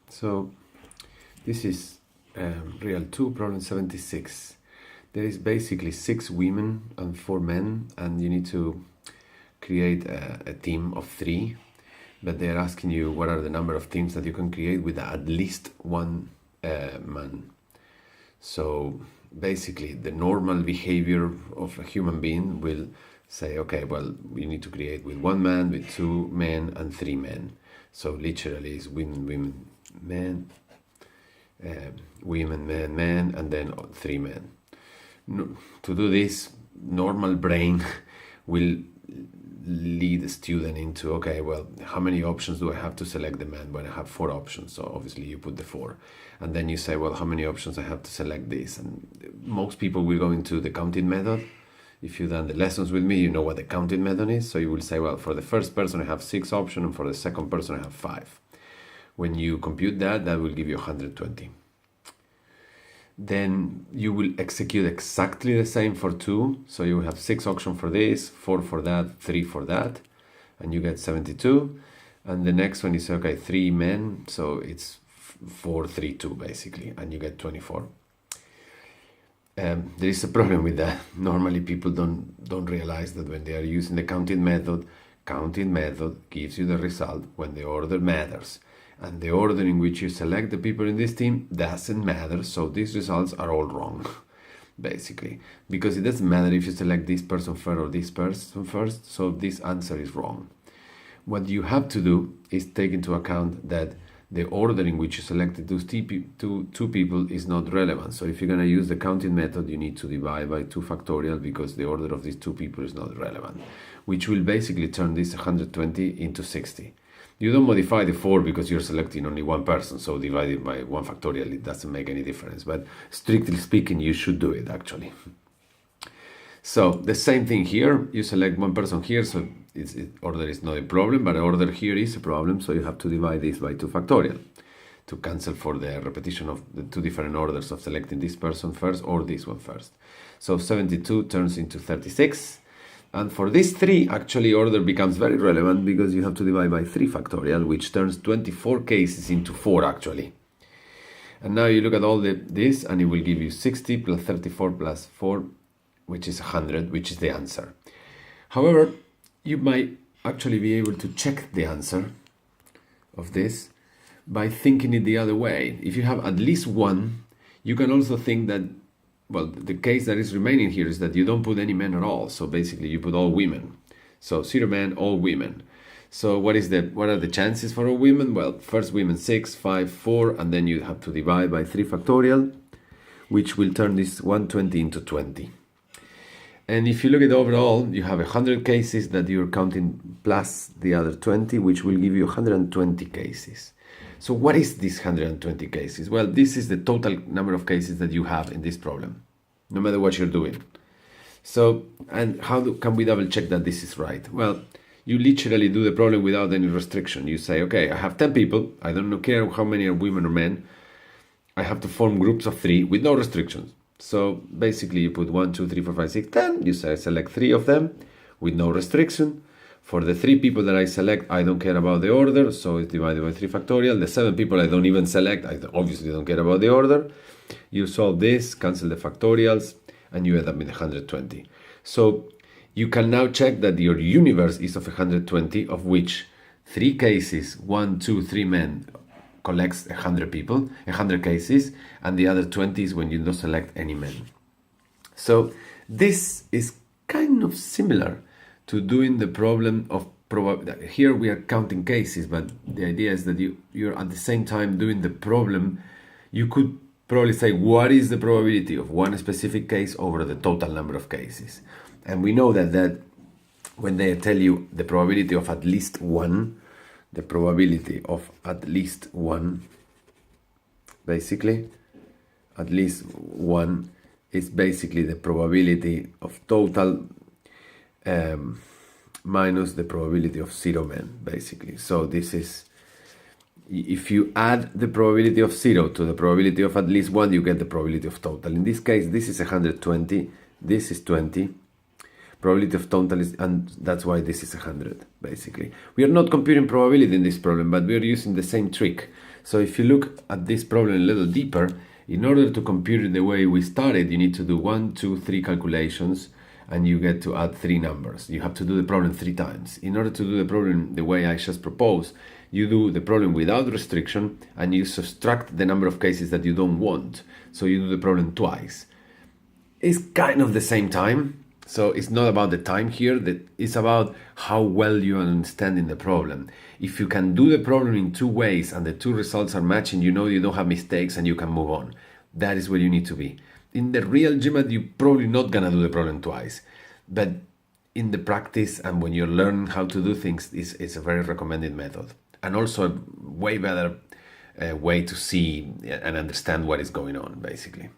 So this is real 2, problem 76. There is basically 6 women and 4 men, and you need to create a team of 3, but they're asking you what are the number of teams that you can create with at least one man. So basically the normal behavior of a human being will say, okay, well, we need to create with 1 man, with 2 men and 3 men. So literally it's women, women, men, women, men, men, and then 3 men. No, to do this, normal brain will lead the student into, okay, well, how many options do I have to select the man when I have 4 options? So obviously you put the 4, and then you say, well, how many options I have to select this? And most people will go into the counting method. If you've done the lessons with me, you know what the counting method is. So you will say, well, for the first person I have 6 options, and for the second person I have 5. When you compute that, that will give you 120. Then you will execute exactly the same for 2. So you have 6 options for this, 4 for that, 3 for that, and you get 72. And the next one is, okay, 3 men, so it's 4, 3, 2 basically, and you get 24. There is a problem with that. Normally people don't realize that when they are using the counting method gives you the result when the order matters. And the order in which you select the people in this team doesn't matter, so these results are all wrong, basically. Because it doesn't matter if you select this person first or this person first, so this answer is wrong. What you have to do is take into account that the order in which you selected those two people is not relevant. So if you're going to use the counting method, you need to divide by 2 factorial because the order of these 2 people is not relevant, which will basically turn this 120 into 60. You don't modify the 4 because you're selecting only 1 person, so divided by 1 factorial, it doesn't make any difference. But strictly speaking, you should do it actually. So the same thing here, you select 1 person here, so order is not a problem, but order here is a problem, so you have to divide this by 2 factorial to cancel for the repetition of the 2 different orders of selecting this person first or this one first. So 72 turns into 36. And for these 3, actually order becomes very relevant because you have to divide by 3 factorial, which turns 24 cases into 4 actually. And now you look at all this, and it will give you 60 plus 34 plus 4, which is 100, which is the answer. However, you might actually be able to check the answer of this by thinking it the other way. If you have at least 1, you can also think that, well, the case that is remaining here is that you don't put any men at all. So basically you put all women. So 0 men, all women. So what are the chances for all women? Well, first women 6, 5, 4, and then you have to divide by 3 factorial, which will turn this 120 into 20. And if you look at overall, you have 100 cases that you're counting plus the other 20, which will give you 120 cases. So what is this 120 cases? Well, this is the total number of cases that you have in this problem, no matter what you're doing. So, and how can we double check that this is right? Well, you literally do the problem without any restriction. You say, okay, I have 10 people. I don't care how many are women or men. I have to form groups of 3 with no restrictions. So basically you put 1, 2, 3, 4, 5, 6, 10. You say select 3 of them with no restriction. For the 3 people that I select, I don't care about the order, so it's divided by 3 factorial. The 7 people I don't even select, I obviously don't care about the order. You solve this, cancel the factorials, and you end up with 120. So you can now check that your universe is of 120, of which 3 cases, 1, 2, 3 men, collects 100 people, 100 cases, and the other 20 is when you don't select any men. So this is kind of similar to doing the problem of probability. Here we are counting cases, but the idea is that you're at the same time doing the problem. You could probably say, what is the probability of one specific case over the total number of cases? And we know that when they tell you the probability of at least 1, the probability of at least 1, basically, at least 1 is basically the probability of total minus the probability of 0 men, basically. So this is, if you add the probability of 0 to the probability of at least 1, you get the probability of total. In this case, this is 120, this is 20, Probability of total is, and that's why this is 100, basically. We are not computing probability in this problem, but we are using the same trick. So if you look at this problem a little deeper, in order to compute it the way we started, you need to do 1, 2, 3 calculations, and you get to add 3 numbers. You have to do the problem 3 times. In order to do the problem the way I just proposed, you do the problem without restriction, and you subtract the number of cases that you don't want. So you do the problem twice. It's kind of the same time. So it's not about the time here, that it's about how well you are understanding the problem. If you can do the problem in 2 ways and the 2 results are matching, you know you don't have mistakes and you can move on. That is where you need to be. In the real GMAT, you're probably not gonna do the problem twice. But in the practice and when you're learning how to do things, it's a very recommended method. And also a way better way to see and understand what is going on, basically.